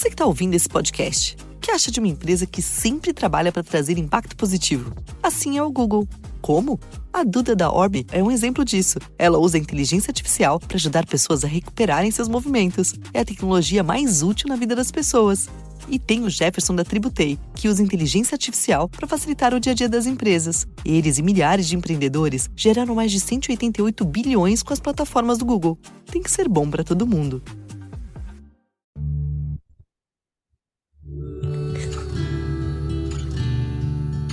Você que está ouvindo esse podcast, o que acha de uma empresa que sempre trabalha para trazer impacto positivo? Assim é o Google. Como? A Duda da Orbi é um exemplo disso. Ela usa a inteligência artificial para ajudar pessoas a recuperarem seus movimentos. É a tecnologia mais útil na vida das pessoas. E tem o Jefferson da Tributei, que usa inteligência artificial para facilitar o dia a dia das empresas. Eles e milhares de empreendedores geraram mais de 188 bilhões com as plataformas do Google. Tem que ser bom para todo mundo.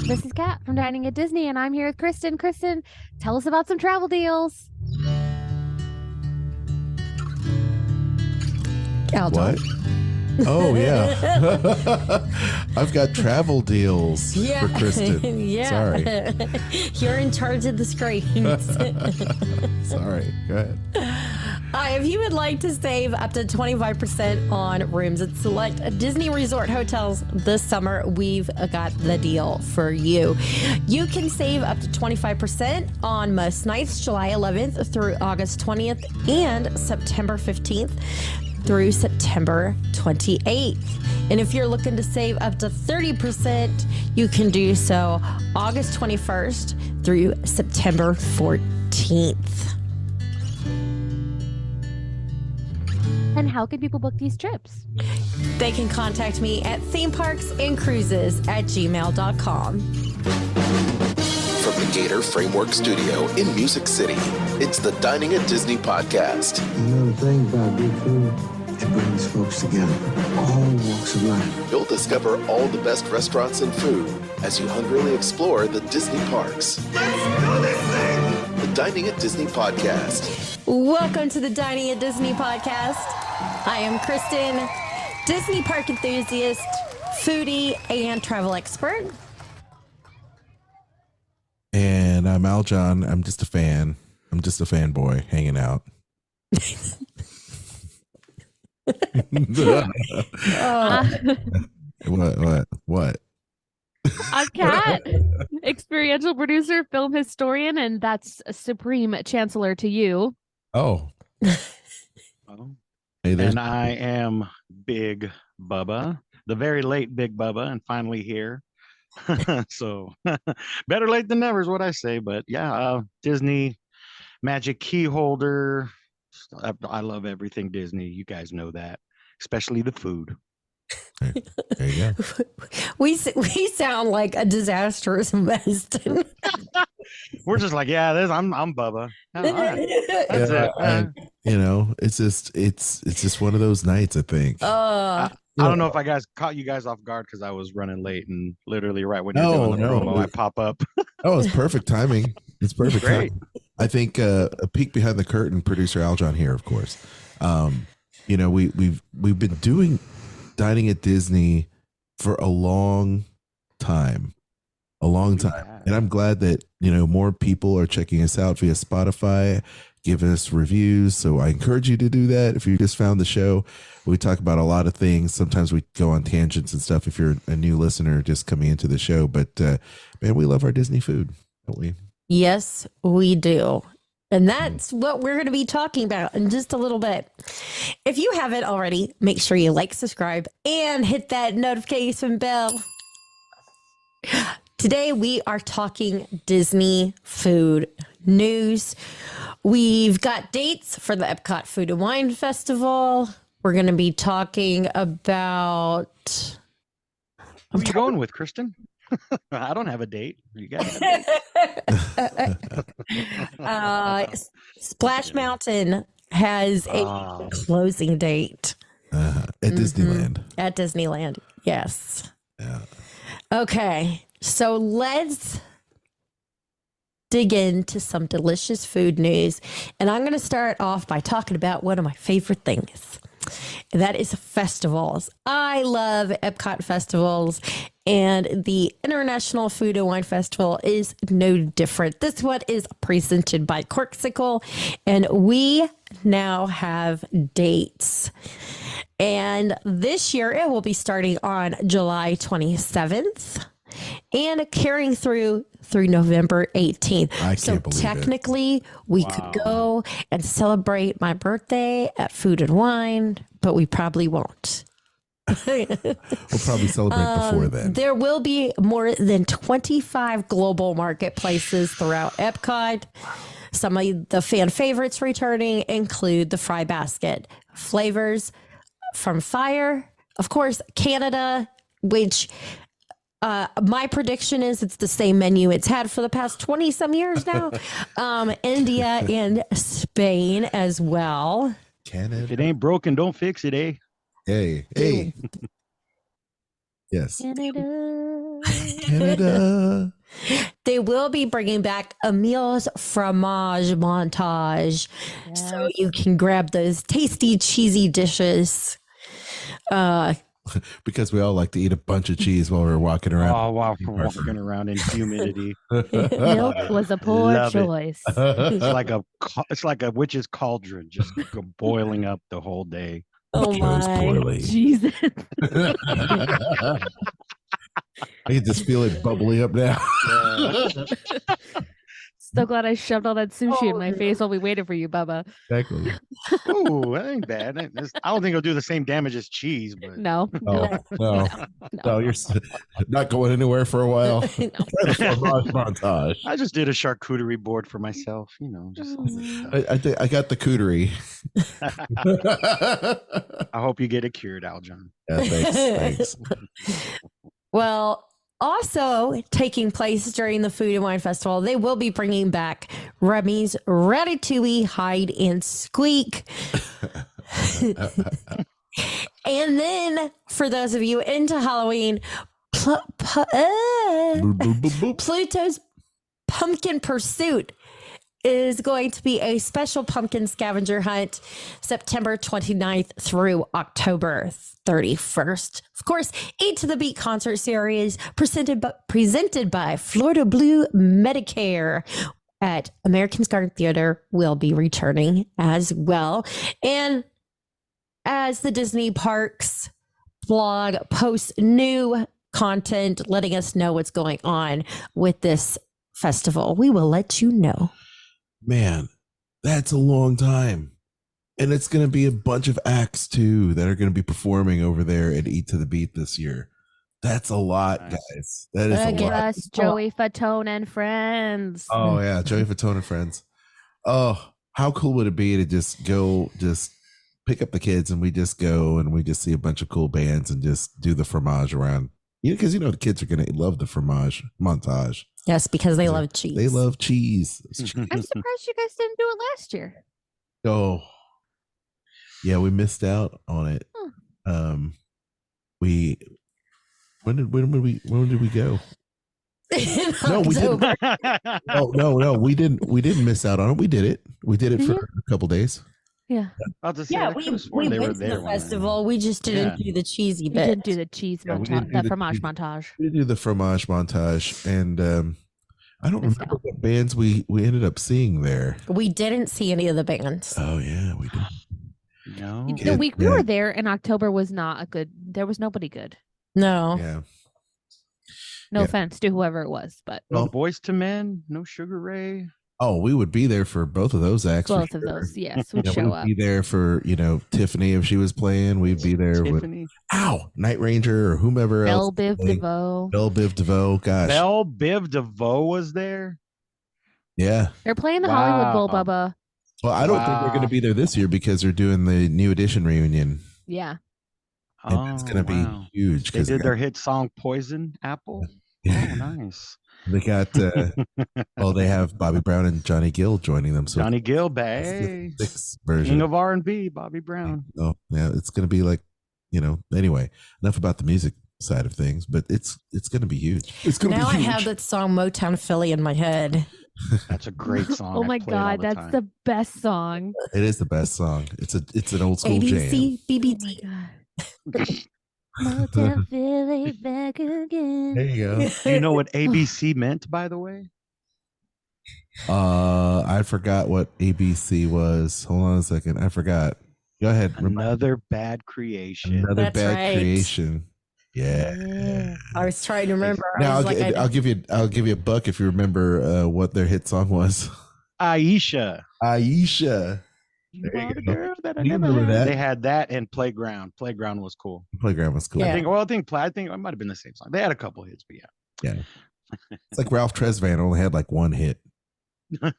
This is Kat from Dining at Disney, and I'm here with Kristen. Kristen, tell us about some travel deals. What? Oh, yeah. I've got travel deals for Kristen. Yeah. Sorry. You're in charge of the screens. Sorry. Go ahead. If you would like to save up to 25% on rooms at select Disney Resort hotels this summer, we've got the deal for you. You can save up to 25% on most nights, July 11th through August 20th and September 15th through September 28th. And if you're looking to save up to 30%, you can do so August 21st through September 14th. And how can people book these trips? They can contact me at themeparksandcruises@gmail.com. From the Gator Framework Studio in Music City, it's the Dining at Disney podcast. You know the thing about good food? It brings folks together, all walks of life. You'll discover all the best restaurants and food as you hungrily explore the Disney parks. Let's do this thing! The Dining at Disney podcast. Welcome to the Dining at Disney podcast. I am Kristen, Disney park enthusiast, foodie, and travel expert. And I'm Aljon. I'm just a fan. I'm just a fanboy hanging out. What? I'm Kat, experiential producer, film historian, and that's a supreme chancellor to you. Oh. Hey, and I am Big Bubba, the very late Big Bubba, and finally here. So better late than never is what I say. But yeah, Disney magic key holder. I love everything Disney. You guys know that, especially the food. There you go. We sound like a disastrous mess. We're just like, I'm Bubba. Oh, all right. That's it. It's just one of those nights, I think. I don't know if I caught you guys off guard because I was running late and literally right when you're doing the promo, I pop up. Oh, it's perfect timing. It's perfect. Great. I think a peek behind the curtain, producer Aljon here, of course. We've been doing Dining at Disney for a long time. And I'm glad that, more people are checking us out via Spotify, giving us reviews. So I encourage you to do that. If you just found the show, we talk about a lot of things. Sometimes we go on tangents and stuff if you're a new listener just coming into the show. But man, we love our Disney food, don't we? Yes, we do. And that's what we're going to be talking about in just a little bit. If you haven't already, make sure you like, subscribe, and hit that notification bell. Today, we are talking Disney food news. We've got dates for the EPCOT Food and Wine Festival. We're going to be talking about... Where are you going with, Kristen? I don't have a date. You guys have a date? Splash Mountain has a closing date. At Disneyland. At Disneyland, yes. Yeah. Okay, so let's dig into some delicious food news. And I'm going to start off by talking about one of my favorite things. And that is festivals. I love EPCOT festivals, and the International Food and Wine Festival is no different. This one is presented by Corksicle, and we now have dates. And this year it will be starting on July 27th and carrying through November 18th. I can't so believe technically we could go and celebrate my birthday at Food and Wine, but we probably won't. We'll probably celebrate before then. There will be more than 25 global marketplaces throughout Epcot. Some of the fan favorites returning include the Fry Basket, flavors from Fire, of course, Canada, which my prediction is it's the same menu it's had for the past 20 some years now. India and Spain as well. Canada. If it ain't broken, don't fix it, eh? Hey. Yes. Canada. Canada. They will be bringing back Emil's fromage montage, so you can grab those tasty, cheesy dishes. Because we all like to eat a bunch of cheese while we're walking around. Oh, wow. Walking around in humidity. Milk was a poor Love it. choice. It's like a witch's cauldron, just boiling up the whole day. Oh Goes my! poorly. Jesus. I can just feel it bubbling up now. So glad I shoved all that sushi in my face while we waited for you, Bubba. Exactly. Ooh, that ain't bad. I don't think it'll do the same damage as cheese, but No. Oh, no, you're not going anywhere for a while. Try the fromage montage. I just did a charcuterie board for myself. Just I got the cootery. I hope you get it cured, Aljon. Yeah, thanks. Well, also taking place during the Food and Wine Festival, they will be bringing back Remy's Ratatouille Hide and Squeak. And then, for those of you into Halloween, Pluto's Pumpkin Pursuit is going to be a special pumpkin scavenger hunt September 29th through October 31st. Of course, Eat to the Beat concert series presented by Florida Blue Medicare at American's Garden Theater will be returning as well. And as the Disney Parks blog posts new content letting us know what's going on with this festival, we will let you know. Man, that's a long time. And it's going to be a bunch of acts too that are going to be performing over there at Eat to the Beat this year. That's a lot, guys. That is a lot. Us, Joey Fatone and friends. Oh yeah, Joey Fatone and friends. Oh, how cool would it be to just pick up the kids and we just go and we just see a bunch of cool bands and just do the fromage around. Because the kids are going to love the fromage montage. Yes, because they love cheese. They love cheese. I'm surprised you guys didn't do it last year. Oh, yeah, we missed out on it. When did we go? No, we didn't. No, we didn't miss out on it. We did it. We did it for a couple days. Yeah. I'll just say, Yeah, I we could've sworn they were went to there the when I- festival. We just didn't do the cheesy We bit. didn't do the cheese Yeah, we montage, didn't do the the fromage cheese. montage. We did do the fromage montage, and I don't Missed remember out. what bands we ended up seeing there. We didn't see any of the bands. Oh yeah, we did. No. The week we Yeah. were there in October was not a good. There was nobody good. No. Yeah. No Yeah. offense to whoever it was, but No Well- Boys to Men, no Sugar Ray. Oh, we would be there for both of those acts. for both of sure. those, yes, would Yeah, show we'd up. be there for Tiffany if she was playing. We'd be there with Tiffany. Night Ranger or whomever Belle else. Biv DeVoe. Belle Biv DeVoe. Gosh, Belle Biv DeVoe was there. yeah. They're playing the Hollywood Bowl, Wow. Bubba. Well, I don't think they're Wow. going to be there this year because they're doing the New Edition reunion, Yeah. and it's going to be wow. huge They because did their hit song "Poison Apple." Oh, nice. they got. Well, they have Bobby Brown and Johnny Gill joining them. So Johnny it's the Gilbay, sixth version. king of R&B, Bobby Brown. Oh, yeah, it's going to be like, anyway, enough about the music side of things, but it's going to be huge. It's going to be Now I huge. have that song Motown Philly in my head. That's a great song. Oh I my play it all God, the that's time. the best song. It is the best song. It's an old school jam. ABC, Oh my BBT. God. Motown Philly back There again. you go. Do you know what ABC meant, by the way? I forgot what ABC was. Hold on a second. I forgot. Go ahead. Another bad creation. Another That's bad right. creation. Yeah. I was trying to remember. I Now was I'll give you a buck if you remember what their hit song was. Aisha. Aisha. There you the go. girl that I You never remember had. that? They had that and Playground. Playground was cool. Playground was cool. Yeah. I think it might have been the same song. They had a couple hits, but Yeah. It's like Ralph Tresvant only had like one hit. yeah.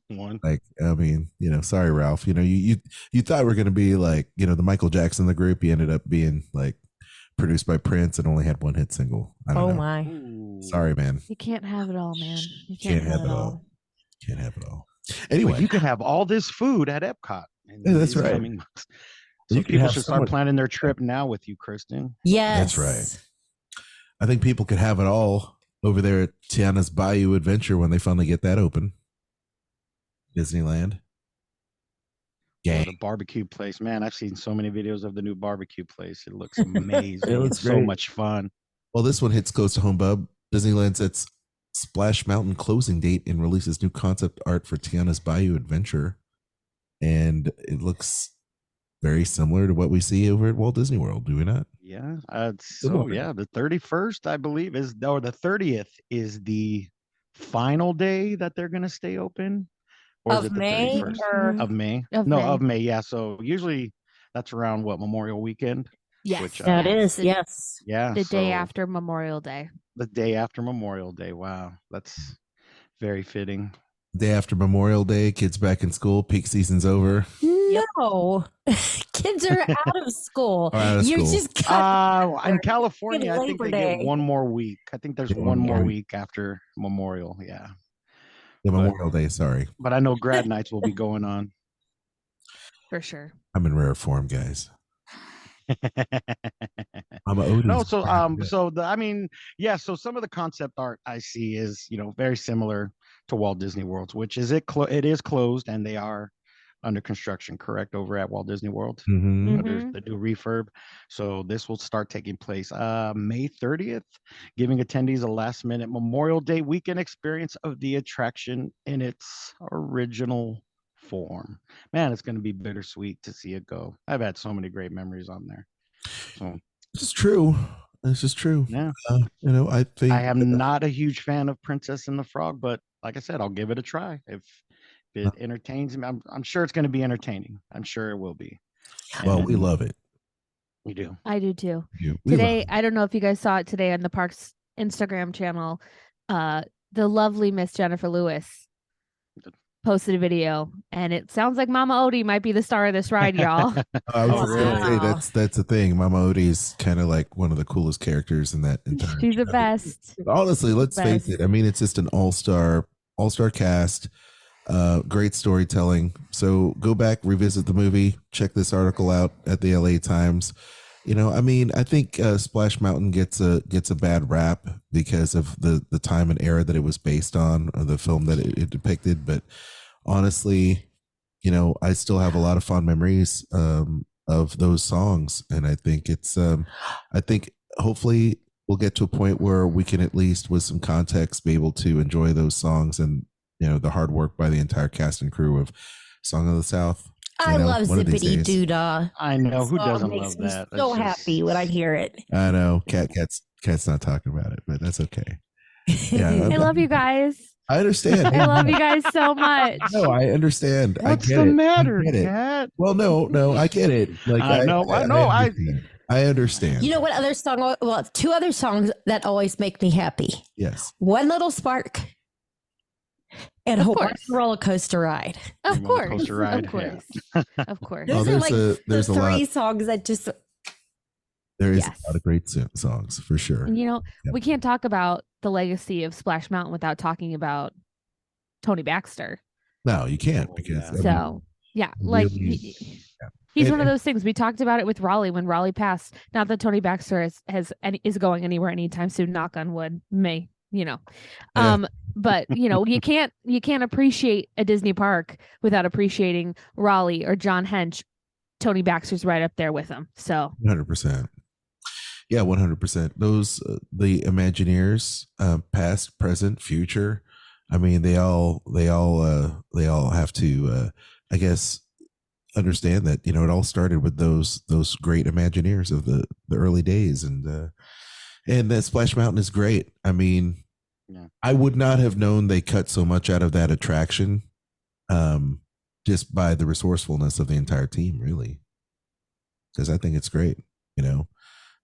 One. Like, I mean, sorry, Ralph. You thought we were going to be like, the Michael Jackson of the group. He ended up being like produced by Prince and only had one hit single. I don't know. My. Ooh. Sorry, man. You can't have it all, man. You Can't have it all. Can't have it all. Anyway, Well, you could have all this food at Epcot. Yeah, that's these right. coming months. So You could people have should someone- start planning their trip now with you, Kristen. Yes. That's right. I think people could have it all over there at Tiana's Bayou Adventure when they finally get that open. Disneyland. Yeah, Gang. the barbecue place, man. I've seen so many videos of the new barbecue place. It looks amazing. It looks It's so great. much fun. Well, this one hits close to home, bub. Disneyland sets Splash Mountain closing date and releases new concept art for Tiana's Bayou Adventure. And it looks very similar to what we see over at Walt Disney World, do we not? Yeah. So Similar. yeah, the 31st, I believe, the 30th is the final day that they're gonna stay open. Or is Of it the May 31st? or Of May? Of No, May. of May, yeah. So usually that's around what, Memorial Weekend? Yes. Which, that is, The- yes. Yeah. The day so after Memorial Day. the day after Memorial Day. Wow. That's very fitting. Day after Memorial Day, kids back in school, peak season's over. No. Kids are out of school. Or out of You school. just got In California, I think Labor they Day. get one more week. I think there's Get one one more more week after Memorial. Yeah. The Memorial Day, sorry. But I know grad nights will be going on. For sure. I'm in rare form, guys. I'm a Odie's. No, so so some of the concept art I see is, very similar to Walt Disney World's, which is it is closed and they are under construction, correct, over at Walt Disney World. Mhm. Under Mhm. the new refurb. So this will start taking place May 30th, giving attendees a last minute Memorial Day weekend experience of the attraction in its original form. Man, it's going to be bittersweet to see it go. I've had so many great memories on there. So This is true. This is true. yeah, I think I am not a huge fan of Princess and the Frog, but like I said, I'll give it a try. If it entertains me, I'm sure it's going to be entertaining. I'm sure it will be. Well, And we love it. we do. I do too. We love Today, it. I don't know if you guys saw it today on the park's Instagram channel. The lovely Miss Jennifer Lewis posted a video, and it sounds like Mama Odie might be the star of this ride, y'all. I was just gonna say Wow. that's the thing. Mama Odie's kind of like one of the coolest characters in that entire. She's the show. best. Honestly, let's face Best. it. I mean, it's just an all-star cast. Great storytelling. So go back, revisit the movie, check this article out at the LA Times. I mean, I think Splash Mountain gets a bad rap because of the time and era that it was based on, or the film that it depicted. But honestly, I still have a lot of fond memories of those songs, and I think I think hopefully we'll get to a point where we can, at least with some context, be able to enjoy those songs and the hard work by the entire cast and crew of Song of the South. I love one of these Zippity days. Doodah. I know who Song doesn't makes love me that. So That's happy just- when I hear it. I know cat's not talking about it, but that's okay. Yeah, I love you guys. I understand. I love you guys so much. No, I understand. What's I get the it. matter, I get it. Cat? Well, no, I get it. Like I know. I understand. You know what other song? Well, two other songs that always make me happy. Yes. One Little Spark and Of Hawaiian course. Roller Coaster Ride. Of Roller course. coaster ride, Of yeah. course. Of course. Oh, Those are there's like there's the a lot. three songs that just There is Yes. a lot of great songs for sure. And Yep. we can't talk about the legacy of Splash Mountain without talking about Tony Baxter. No, you can't Oh, because yeah. I mean, So, yeah, like really- he's And- one of those things. We talked about it with Raleigh when Raleigh passed. Not that Tony Baxter is going anywhere anytime soon. Knock on wood. May. Yeah. But you can't appreciate a Disney park without appreciating Raleigh or John Hench. Tony Baxter's right up there with him. So 100%. Yeah, 100%. Those the Imagineers, past, present, future. I mean, they all have to, I guess, understand that it all started with those great Imagineers of the early days, and that Splash Mountain is great. I mean, Yeah. I would not have known they cut so much out of that attraction. just by the resourcefulness of the entire team, really. Because I think it's great, you know.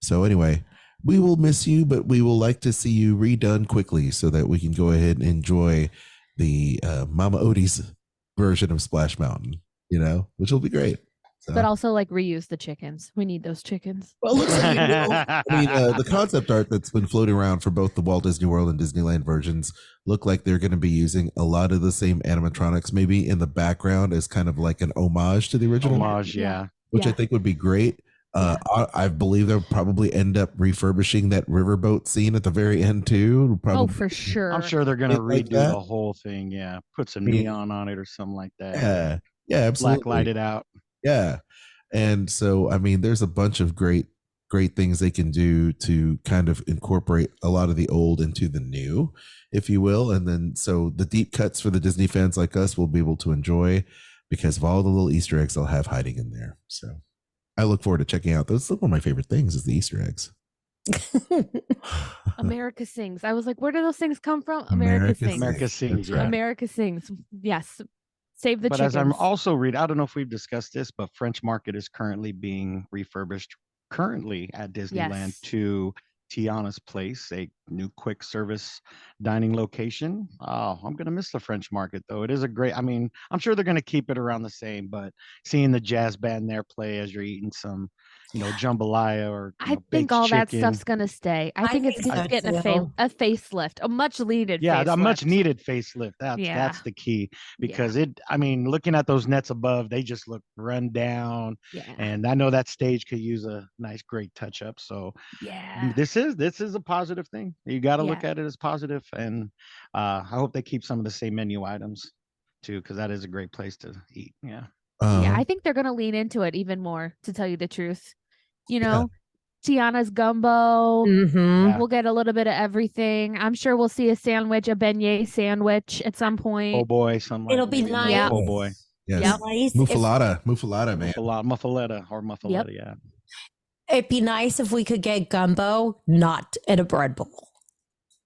So anyway, we will miss you, but we will like to see you redone quickly so that we can go ahead and enjoy the Mama Odie's version of Splash Mountain, you know, which will be great. So. But also like reuse the chickens. We need those chickens. Well, it looks like it will. I mean, the concept art that's been floating around for both the Walt Disney World and Disneyland versions look like they're going to be using a lot of the same animatronics, maybe in the background as kind of like an homage to the original. Homage, yeah. Which I think would be great. I believe they'll probably end up refurbishing that riverboat scene at the very end too. Probably. Oh, for sure. I'm sure they're going to redo like the whole thing. Yeah. Put some neon on it or something like that. Yeah. Yeah, absolutely. Black lighted out. Yeah. And so, I mean, there's a bunch of great things they can do to kind of incorporate a lot of the old into the new, if you will. And then, so the deep cuts for the Disney fans like us will be able to enjoy because of all the little Easter eggs they'll have hiding in there. So I look forward to checking out those. One of my favorite things is the Easter eggs. America Sings. I was like, where do those things come from? America Sings. America Sings. Right. America Sings. Yes. Save the but chickens. as I'm also reading, I don't know if we've discussed this, but French Market is currently being refurbished at Disneyland to Tiana's Place, a new quick service dining location. Oh, I'm going to miss the French Market, though. It is a great, I mean, I'm sure they're going to keep it around the same, but seeing the jazz band there play as you're eating some, jambalaya or I think all that stuff's going to stay. I think it's getting a facelift, a much needed facelift. A much needed facelift. That's the key because looking at those nets above, they just look run down. Yeah. And I know that stage could use a nice, great touch up. So this is a positive thing. You got to look at it as positive. And I hope they keep some of the same menu items too, because that is a great place to eat. Yeah. I think they're going to lean into it even more, to tell you the truth. Tiana's gumbo. Mm-hmm. We'll get a little bit of everything. I'm sure we'll see a beignet sandwich at some point. Oh boy, something. It'll be nice. Yeah. Oh boy. Yes. Yep. Nice. Muffaletta, man. Muffaletta, yeah. It'd be nice if we could get gumbo not in a bread bowl.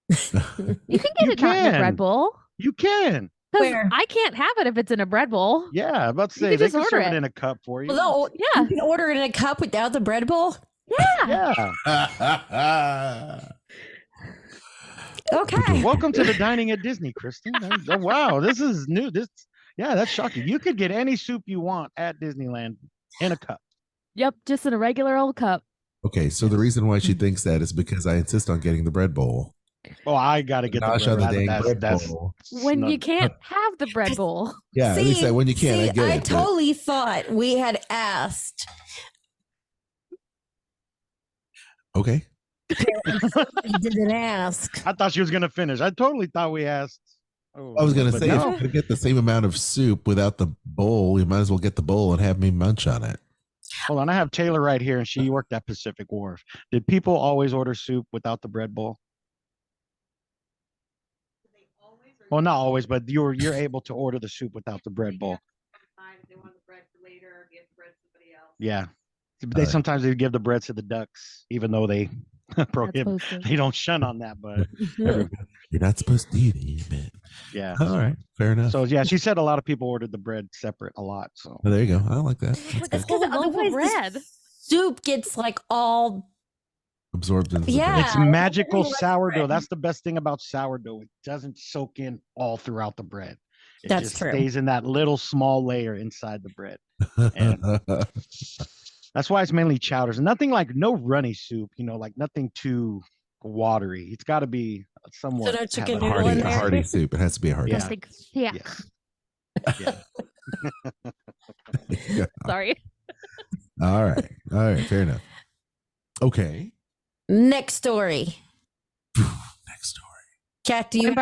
You can get it not in a bread bowl. You can. Where? I can't have it if it's in a bread bowl. Yeah, I'm about to say they can serve it in a cup for you. Well, you can order it in a cup without the bread bowl. Yeah. Okay. Welcome to the dining at Disney, Kristen. Oh, wow, this is new. That's shocking. You could get any soup you want at Disneyland in a cup. Yep, just in a regular old cup. Okay, so the reason why she thinks that is because I insist on getting the bread bowl. Oh, I gotta get the bread bowl. When you can't have the bread bowl. Yeah, at least when you can't. I get I it. totally thought we had asked. Okay. We didn't ask. I thought she was gonna finish. I totally thought we asked. I was gonna say, if you're gonna get the same amount of soup without the bowl, you might as well get the bowl and have me munch on it. Hold on, I have Taylor right here, and she worked at Pacific Wharf. Did people always order soup without the bread bowl? Well, not always, but you're able to order the soup without the bread bowl. They want the bread for later, give the bread to somebody else. Yeah. Sometimes they give the bread to the ducks, even though they prohibit. They don't shun on that, but you're not supposed to eat it, man. Yeah. All right. Fair enough. So she said a lot of people ordered the bread separate a lot. So there you go. I like that. That's because otherwise bread soup gets like all absorbed into the bread. It's magical sourdough. That's the best thing about sourdough. It doesn't soak in all throughout the bread. It just stays in that little small layer inside the bread. And that's why it's mainly chowders and nothing like no runny soup, like nothing too watery. It's got to be somewhat hearty soup. It has to be a hearty. Yeah. Sorry. All right. Fair enough. Okay. Next story. Kat, do you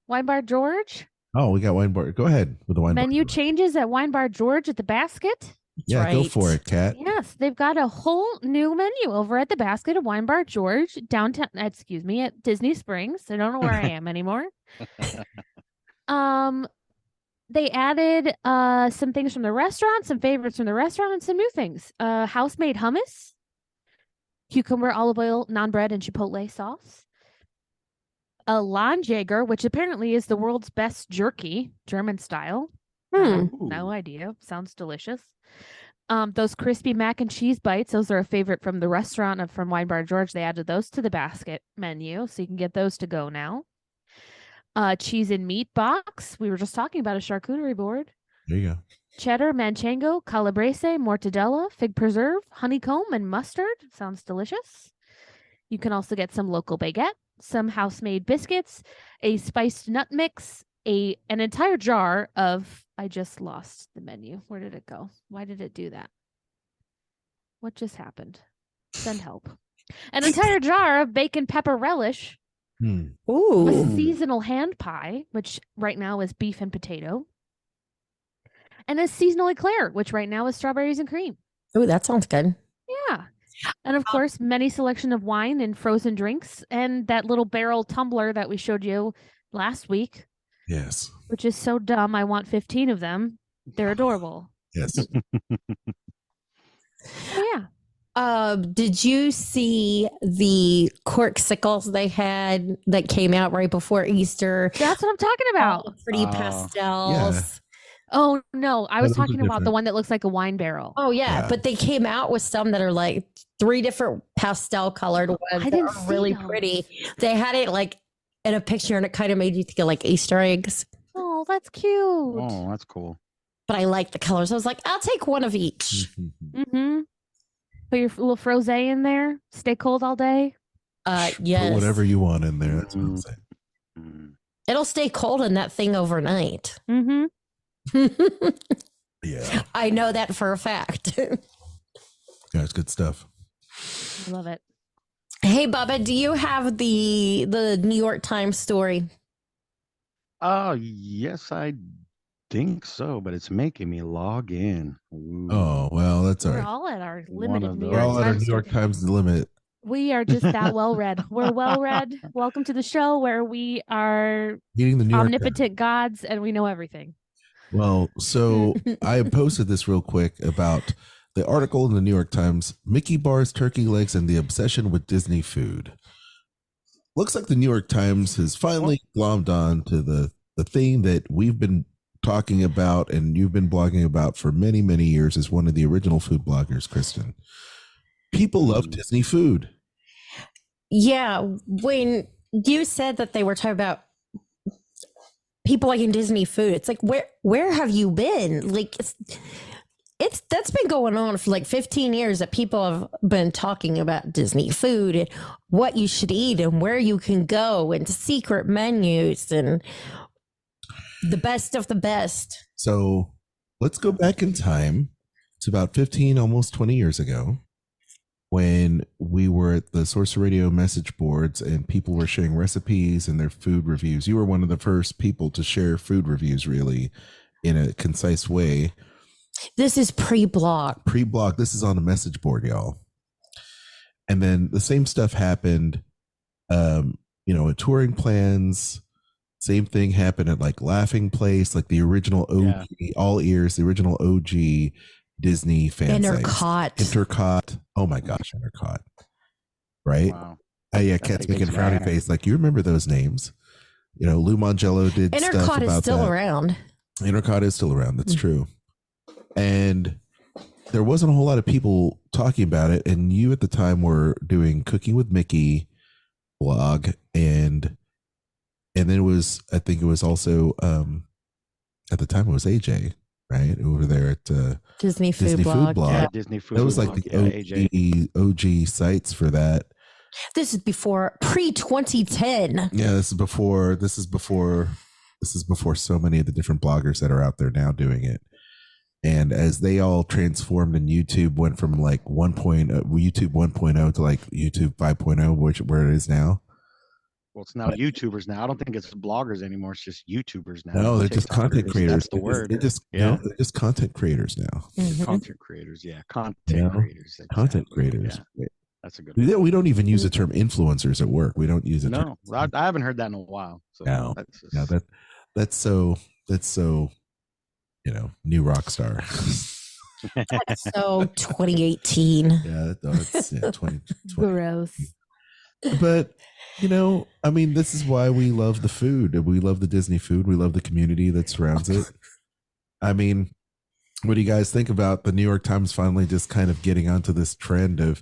Wine Bar George? Oh, we got Wine Bar. Go ahead with the Wine Bar. Menu changes at Wine Bar George at the Basket. Go for it, Kat. Yes, they've got a whole new menu over at the Basket of Wine Bar George downtown. At Disney Springs. I don't know where I am anymore. They added some things from the restaurant, some favorites from the restaurant, and some new things. House-made hummus, cucumber, olive oil, naan bread, and chipotle sauce. A Landjäger, which apparently is the world's best jerky, German style. No idea. Sounds delicious. Those crispy mac and cheese bites, those are a favorite from the restaurant from Wine Bar George. They added those to the basket menu, so you can get those to go now. Cheese and meat box. We were just talking about a charcuterie board. There you go. Cheddar, manchego, calabrese, mortadella, fig preserve, honeycomb, and mustard. Sounds delicious. You can also get some local baguette, some house-made biscuits, a spiced nut mix, an entire jar of... I just lost the menu. Where did it go? Why did it do that? What just happened? Send help. An entire jar of bacon pepper relish. Ooh. A seasonal hand pie, which right now is beef and potato. And a seasonal eclair, which right now is strawberries and cream. Oh, that sounds good. Yeah. And of course, many selection of wine and frozen drinks, and that little barrel tumbler that we showed you last week. Yes. Which is so dumb. I want 15 of them. They're adorable. Yes. Oh, yeah. Did you see the corksicles they had that came out right before Easter? That's what I'm talking about. All pretty pastels. Yeah. Oh, no. I was those are talking about the different. one that looks like a wine barrel. Oh yeah, Yeah. but they came out with some that are like 3 different pastel colored ones I that didn't are see really those. pretty. They had it like in a picture and it kind of made you think of like Easter eggs. Oh, that's cute. Oh, that's cool. But I like the colors. I was like, I'll take one of each. Mm-hmm. Put your little frosé in there. Stay cold all day. Yes. Put whatever you want in there. That's what I'm saying. Mm. It'll stay cold in that thing overnight. Mm-hmm. Yeah. I know that for a fact. Yeah, it's good stuff. I love it. Hey, Bubba, do you have the New York Times story? Oh, yes, I think so, but it's making me log in. Ooh. Oh, well, that's all We're right. all at our One limited of New those. We're York all at our Times New York story. Times limit. We are just that well read. We're well read. Welcome to the show where we are Eating the New York Times. omnipotent gods and we know everything. Well, so I posted this real quick about the article in the New York Times, Mickey bars, turkey legs, and the obsession with Disney food. Looks like the New York Times has finally glommed on to the thing that we've been talking about and you've been blogging about for many, many years as one of the original food bloggers, Kristen. People love Disney food. Yeah, when you said that they were talking about people liking Disney food, it's like where have you been? Like it's that's been going on for like 15 years that people have been talking about Disney food and what you should eat and where you can go and secret menus and the best of the best. So let's go back in time. It's about 15, almost 20 years ago when we were at the Source Radio message boards and people were sharing recipes and their food reviews. You were one of the first people to share food reviews really in a concise way. This is pre-blog. Pre-blog. This is on a message board, y'all. And then the same stuff happened, at touring plans. Same thing happened at like Laughing Place, like the original OG, All Ears, the original OG Disney fan EPCOT. EPCOT. Oh my gosh, EPCOT. Right? Wow. Yeah, That's Cat's a big making a frowny fan. face. Like, you remember those names? Lou Mangello did stuff EPCOT about is still that. around. EPCOT is still around. That's true. And there wasn't a whole lot of people talking about it. And you at the time were doing Cooking with Mickey blog, and then it was, I think it was also at the time it was AJ, right, over there at Disney food Disney blog. Food Blog. Yeah, Disney food. That was like blog. the Yeah, AJ. OG sites for that. This is before pre-2010. Yeah, this is before so many of the different bloggers that are out there now doing it. And as they all transformed and YouTube went from like YouTube 1.0 to like YouTube 5.0, where it is now. Well, it's now YouTubers now. I don't think it's bloggers anymore. It's just YouTubers now. No, they're just content TikTokers. creators. That's the word. They're just content creators now. Mhm. Content creators. Yeah, content Yeah. creators. Content exactly. creators. Yeah, that's a good one. We don't even use the term influencers at work. We don't use it. No, I haven't heard that in a while. So No. that's just, Yeah, that's so new rock star. So 2018. Yeah, that's 2020. Gross. But I mean, this is why we love the food. We love the Disney food. We love the community that surrounds it. I mean, what do you guys think about the New York Times finally just kind of getting onto this trend of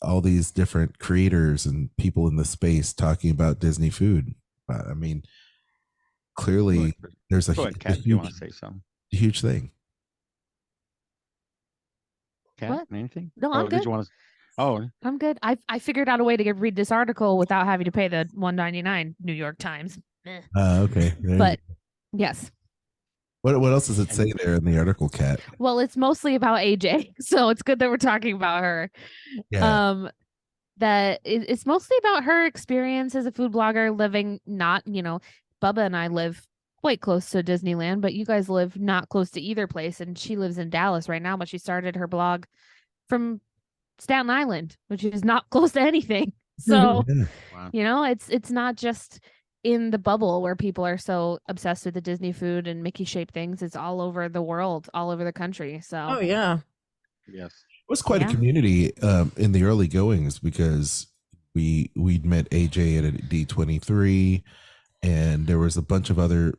all these different creators and people in the space talking about Disney food? I mean, clearly there's Go ahead, Kat, you want to say something? Huge thing. Kat, What? anything? No, I'm Did good. you want to? Oh, I'm good. I figured out a way to read this article without having to pay the $1.99 New York Times. Okay. But yes. What else does it say there in the article, Kat? Well, it's mostly about AJ, so it's good that we're talking about her. Yeah. That it's mostly about her experience as a food blogger, living not, Bubba and I live quite close to Disneyland, but you guys live not close to either place, and she lives in Dallas right now, but she started her blog from Staten Island, which is not close to anything. So, wow. it's not just in the bubble where people are so obsessed with the Disney food and Mickey shaped things. It's all over the world, all over the country. So, Oh yeah. Yes. It was quite a community in the early goings because we'd met AJ at a D23, and there was a bunch of other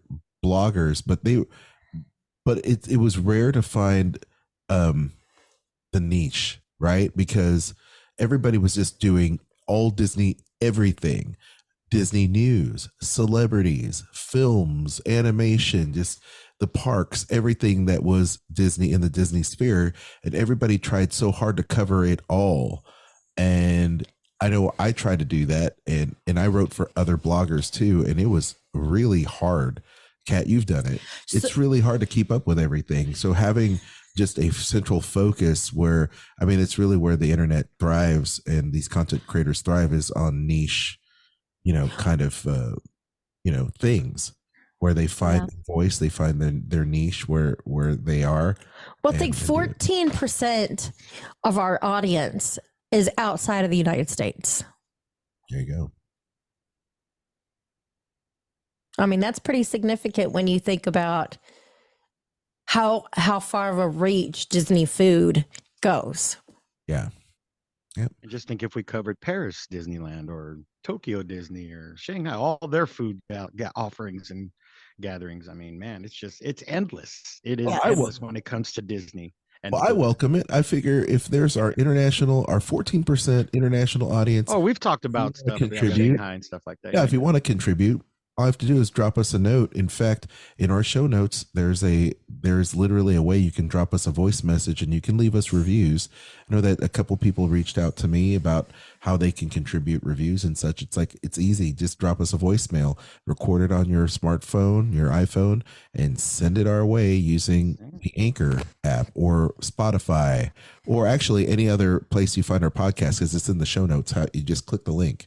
bloggers, but it was rare to find the niche, right? Because everybody was just doing all Disney everything. Disney news, celebrities, films, animation, just the parks, everything that was Disney in the Disney sphere. And everybody tried so hard to cover it all. And I know I tried to do that. And I wrote for other bloggers too. And it was really hard. Kat, you've done it. It's really hard to keep up with everything. So having just a central focus where, I mean, it's really where the internet thrives and these content creators thrive is on niche, kind of, things where they find their voice, they find their niche where they are. Well, I think 14% of our audience is outside of the United States. There you go. I mean, that's pretty significant when you think about how far of a reach Disney food goes. Yeah. Yep. I just think if we covered Paris Disneyland or Tokyo Disney or Shanghai, all their food offerings and gatherings, I mean, man, it's endless. It is endless when it comes to Disney. And I welcome it. I figure if there's our 14% international audience. Oh, we've talked about stuff, Shanghai and stuff like that. Yeah, if you want to contribute, all I have to do is drop us a note. In fact, in our show notes, there's literally a way you can drop us a voice message and you can leave us reviews. I know that a couple people reached out to me about how they can contribute reviews and such. It's easy. Just drop us a voicemail, record it on your smartphone, your iPhone, and send it our way using the Anchor app or Spotify, or actually any other place you find our podcast, because it's in the show notes. How you just click the link.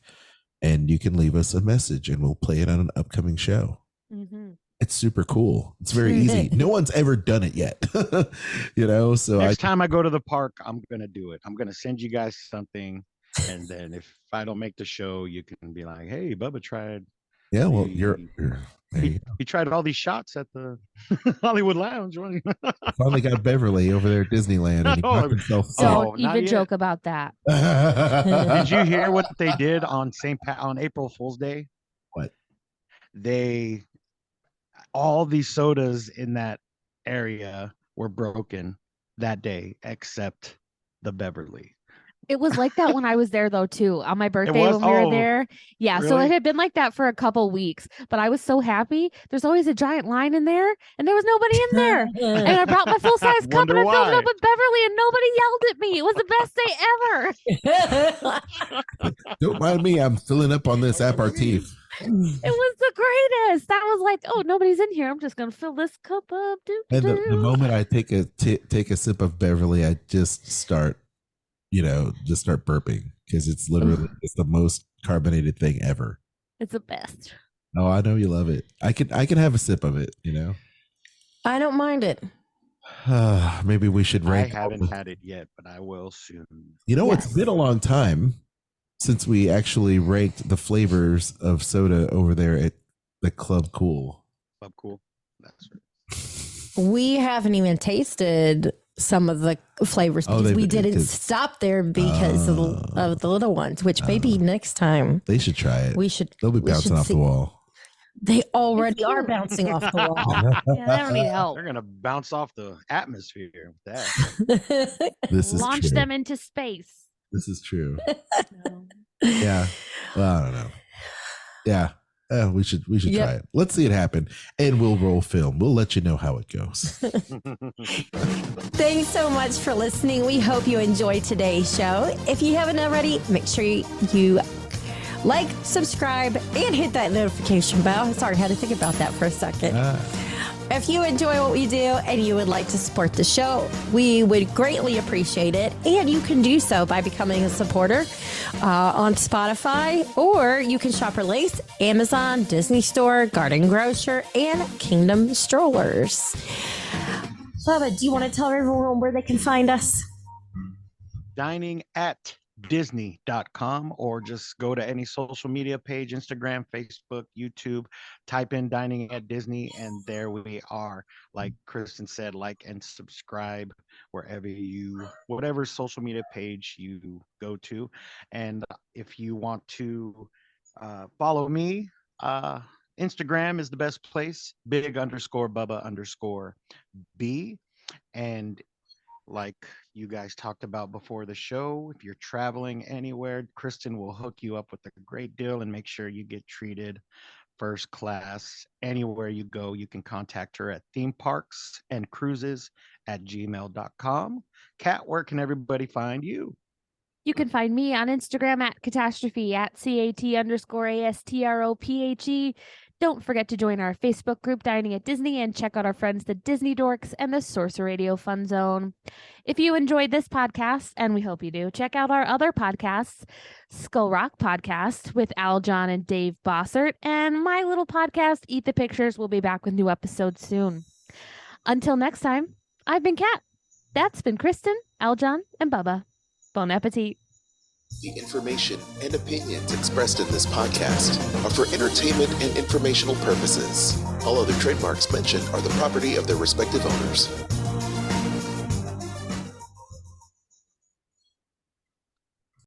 And you can leave us a message and we'll play it on an upcoming show. Mm-hmm. It's super cool. It's very easy. No one's ever done it yet. So next time I go to the park, I'm going to do it. I'm going to send you guys something. And then if I don't make the show, you can be like, hey, Bubba tried. Yeah, well, he tried all these shots at the Hollywood Lounge. Finally got Beverly over there at Disneyland, and he knocked himself. Don't even joke about that. Did you hear what they did on April Fool's Day? What? All these sodas in that area were broken that day, except the Beverly. It was like that when I was there, though, too, on my birthday when we were there. Yeah, really? So it had been like that for a couple weeks, but I was so happy. There's always a giant line in there, and there was nobody in there. And I brought my full-size cup, and I filled it up with Beverly, and nobody yelled at me. It was the best day ever. Don't mind me. I'm filling up on this aperitif. It was the greatest. I was like, oh, nobody's in here. I'm just going to fill this cup up. And the moment I take a sip of Beverly, I just start burping because it's literally the most carbonated thing ever. It's the best. Oh, I know you love it. I can have a sip of it, I don't mind it. Maybe we should rank. I haven't had it yet, but I will soon. It's been a long time since we actually ranked the flavors of soda over there at the Club Cool. Club Cool. That's right. We haven't even tasted some of the flavors because we didn't stop there because of the little ones, which maybe next time they should try it. We should. They'll be bouncing off the wall. They already are cute. bouncing off the wall. Yeah, they don't need help. They're gonna bounce off the atmosphere with that. This is Launch true. them into space. This is true. No. Yeah. Well, I don't know. Yeah. We should Yep. try it. Let's see it happen, and we'll roll film. We'll let you know how it goes. Thanks so much for listening. We hope you enjoyed today's show. If you haven't already, make sure you like, subscribe, and hit that notification bell. Sorry, I had to think about that for a second. If you enjoy what we do and you would like to support the show, we would greatly appreciate it. And you can do so by becoming a supporter on Spotify, or you can shop our links: Amazon, Disney Store, Garden Grocer, and Kingdom Strollers. Bubba, do you want to tell everyone where they can find us? Dining at Disney.com, or just go to any social media page, Instagram, Facebook, YouTube, type in Dining at Disney, and there we are. Like Kristen said, like and subscribe whatever social media page you go to. And if you want to follow me, Instagram is the best place, big_Bubba_B. And like you guys talked about before the show, if you're traveling anywhere, Kristen will hook you up with a great deal and make sure you get treated first class. Anywhere you go, you can contact her at themeparksandcruises@gmail.com. Kat, where can everybody find you? You can find me on Instagram at catastrophe, at CAT_ASTROPHE. Don't forget to join our Facebook group, Dining at Disney, and check out our friends, the Disney Dorks and the Sorcerer Radio Fun Zone. If you enjoyed this podcast, and we hope you do, check out our other podcasts, Skull Rock Podcast with Al John and Dave Bossert, and my little podcast, Eat the Pictures. We'll be back with new episodes soon. Until next time, I've been Kat. That's been Kristen, Al John, and Bubba. Bon appetit. The information and opinions expressed in this podcast are for entertainment and informational purposes. All other trademarks mentioned are the property of their respective owners.